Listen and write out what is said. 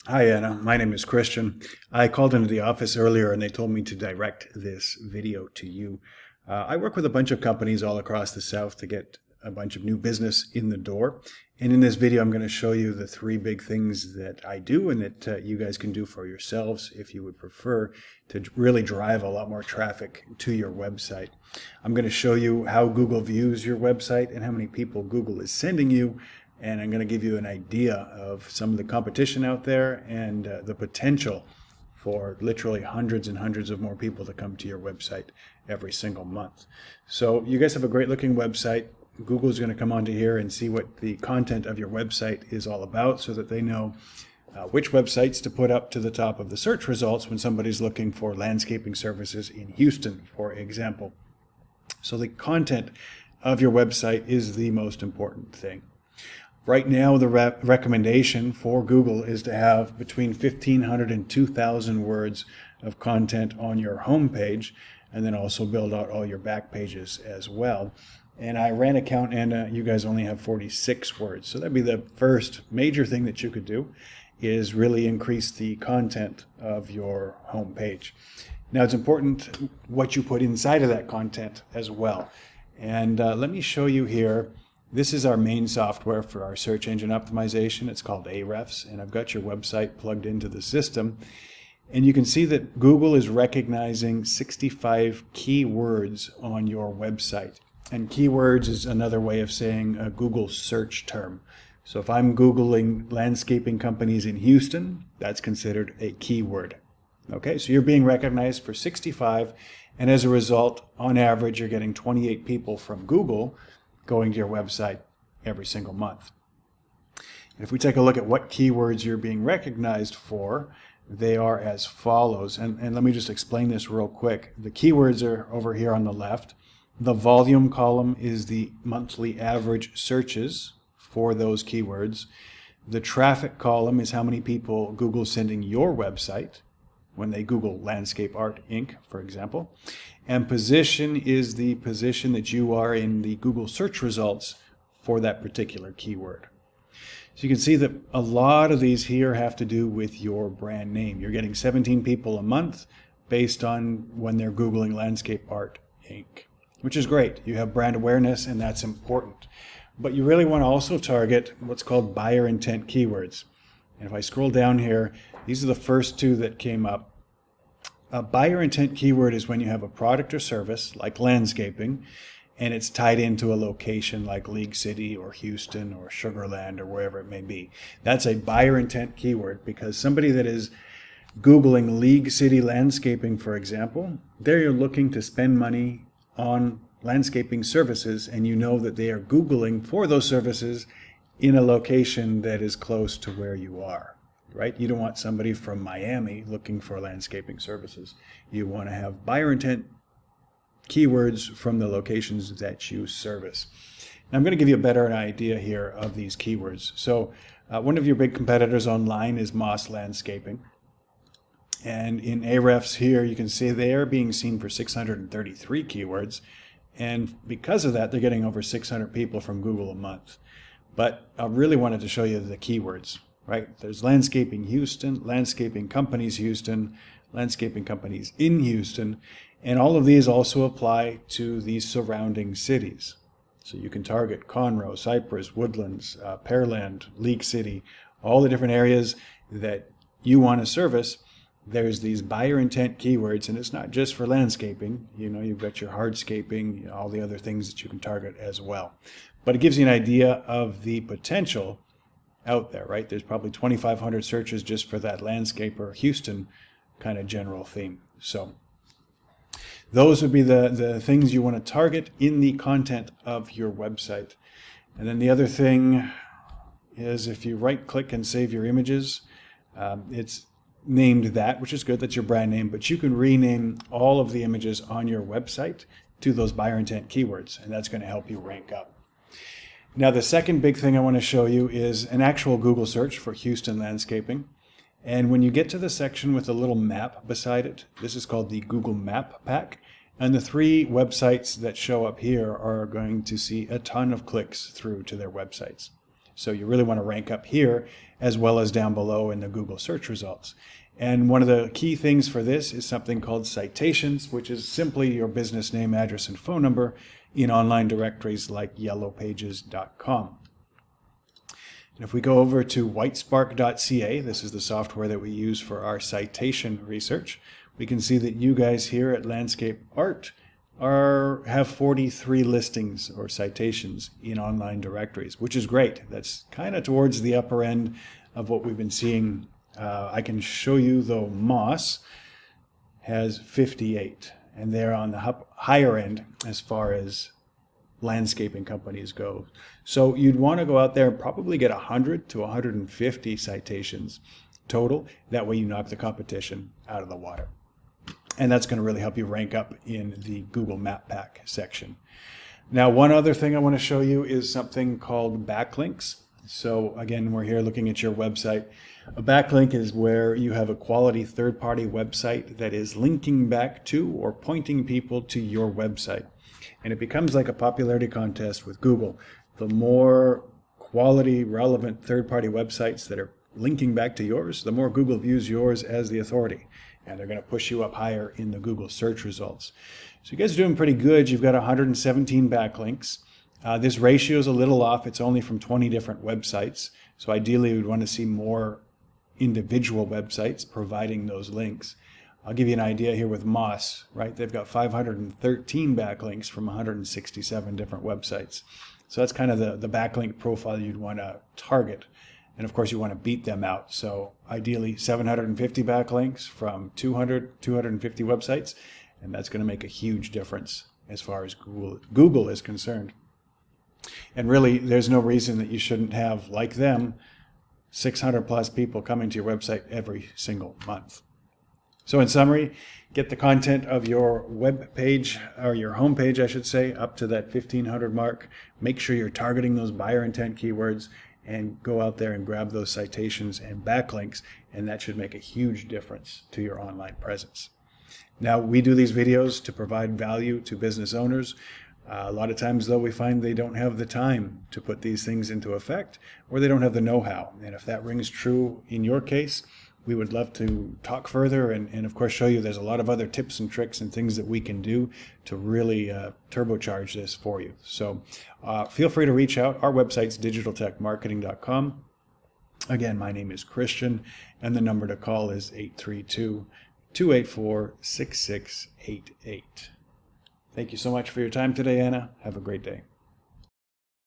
Hi, Anna. My name is Christian. I called into the office earlier and they told me to direct this video to you. I work with a bunch of companies all across the South to get a bunch of new business in the door. And in this video, I'm going to show you the three big things that I do and that you guys can do for yourselves if you would prefer to really drive a lot more traffic to your website. I'm going to show you how Google views your website and how many people Google is sending you. And I'm going to give you an idea of some of the competition out there and the potential for literally hundreds and hundreds of more people to come to your website every single month. So you guys have a great looking website. Google's going to come onto here and see what the content of your website is all about so that they know which websites to put up to the top of the search results when somebody's looking for landscaping services in Houston, for example. So the content of your website is the most important thing. Right now, the recommendation for Google is to have between 1,500 and 2,000 words of content on your home page, and then also build out all your back pages as well. And I ran a count, and you guys only have 46 words. So that'd be the first major thing that you could do, is really increase the content of your home page. Now, it's important what you put inside of that content as well. And let me show you here. This is our main software for our search engine optimization. It's called Ahrefs, and I've got your website plugged into the system. And you can see that Google is recognizing 65 keywords on your website. And keywords is another way of saying a Google search term. So if I'm Googling landscaping companies in Houston, that's considered a keyword. Okay, so you're being recognized for 65, and as a result, on average, you're getting 28 people from Google going to your website every single month. And if we take a look at what keywords you're being recognized for, they are as follows. And let me just explain this real quick. The keywords are over here on the left. The volume column is the monthly average searches for those keywords. The traffic column is how many people Google's sending your website when they Google Landscape Art Inc., for example. And position is the position that you are in the Google search results for that particular keyword. So you can see that a lot of these here have to do with your brand name. You're getting 17 people a month based on when they're Googling Landscape Art Inc., which is great. You have brand awareness, and that's important. But you really want to also target what's called buyer intent keywords. And if I scroll down here, these are the first two that came up. A buyer intent keyword is when you have a product or service, like landscaping, and it's tied into a location like League City or Houston or Sugar Land or wherever it may be. That's a buyer intent keyword because somebody that is Googling League City landscaping, for example, they're looking to spend money on landscaping services, and you know that they are Googling for those services in a location that is close to where you are, right? You don't want somebody from Miami looking for landscaping services. You want to have buyer intent keywords from the locations that you service. Now, I'm going to give you a better idea here of these keywords. So one of your big competitors online is Moss Landscaping. And in Ahrefs here, you can see they are being seen for 633 keywords. And because of that, they're getting over 600 people from Google a month. But I really wanted to show you the keywords, right? There's landscaping Houston, landscaping companies Houston, landscaping companies in Houston, and all of these also apply to the surrounding cities. So you can target Conroe, Cypress, Woodlands, Pearland, League City, all the different areas that you want to service. There's these buyer intent keywords, and it's not just for landscaping. You know, you've got your hardscaping, all the other things that you can target as well. But it gives you an idea of the potential out there, right? There's probably 2,500 searches just for that landscaper Houston kind of general theme. So those would be the things you want to target in the content of your website. And then the other thing is if you right click and save your images, it's named that, which is good, that's your brand name, but you can rename all of the images on your website to those buyer intent keywords, and that's going to help you rank up. Now, the second big thing I want to show you is an actual Google search for Houston landscaping. And when you get to the section with a little map beside it, this is called the Google Map Pack. And the three websites that show up here are going to see a ton of clicks through to their websites. So you really want to rank up here as well as down below in the Google search results. And one of the key things for this is something called citations, which is simply your business name, address, and phone number in online directories like yellowpages.com. And if we go over to whitespark.ca, this is the software that we use for our citation research, we can see that you guys here at Landscape Art have 43 listings or citations in online directories, which is great. That's kind of towards the upper end of what we've been seeing. I can show you, though, Moss has 58, and they're on the higher end as far as landscaping companies go. So you'd want to go out there and probably get 100 to 150 citations total. That way you knock the competition out of the water. And that's going to really help you rank up in the Google Map Pack section. Now, one other thing I want to show you is something called backlinks. So again, we're here looking at your website. A backlink is where you have a quality third-party website that is linking back to or pointing people to your website. And it becomes like a popularity contest with Google. The more quality, relevant third-party websites that are linking back to yours, the more Google views yours as the authority. And they're going to push you up higher in the Google search results. So you guys are doing pretty good. You've got 117 backlinks. This ratio is a little off. It's only from 20 different websites. So ideally, we'd want to see more individual websites providing those links. I'll give you an idea here with Moss, right? They've got 513 backlinks from 167 different websites. So that's kind of the backlink profile you'd want to target. And of course, you want to beat them out. So ideally, 750 backlinks from 250 websites. And that's going to make a huge difference as far as Google is concerned. And really, there's no reason that you shouldn't have, like them, 600 plus people coming to your website every single month. So in summary, get the content of your web page, or your home page, I should say, up to that 1,500 mark. Make sure you're targeting those buyer intent keywords and go out there and grab those citations and backlinks, and that should make a huge difference to your online presence. Now, we do these videos to provide value to business owners. A lot of times, though, we find they don't have the time to put these things into effect, or they don't have the know-how. And if that rings true in your case, we would love to talk further and of course, show you there's a lot of other tips and tricks and things that we can do to really turbocharge this for you. So feel free to reach out. Our website's digitaltechmarketing.com. Again, my name is Christian, and the number to call is 832-284-6688. Thank you so much for your time today, Anna. Have a great day.